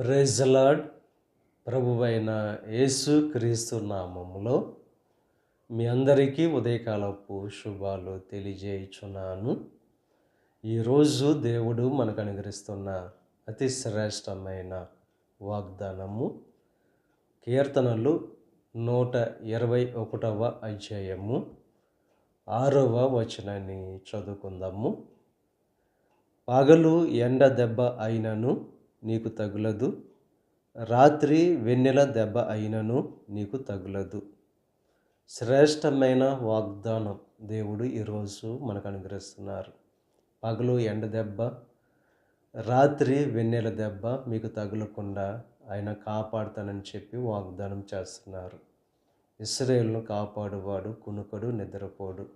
Praise the lord. ప్రభువైన యేసు క్రీస్తు నామములో మీ అందరికీ ఉదయకాలపు శుభాలు తెలియజేయుచున్నాను. ఈరోజు దేవుడు మనకు అనుగ్రహిస్తున్న అతి శ్రేష్టమైన వాగ్దానము కీర్తనలు 121వ అధ్యాయము 6వ వచనాన్ని చదువుకుందాము. పగలు ఎండ దెబ్బ అయినను నీకు తగులదు, రాత్రి వెన్నెల దెబ్బ అయినను నీకు తగులదు. శ్రేష్టమైన వాగ్దానం దేవుడు ఈరోజు మనకు అనుగ్రహిస్తున్నారు. పగలు ఎండ దెబ్బ, రాత్రి వెన్నెల దెబ్బ మీకు తగులకుండా ఆయన కాపాడుతానని చెప్పి వాగ్దానం చేస్తున్నారు. ఇశ్రాయేలును కాపాడువాడు కునుకడు నిద్రపోడు.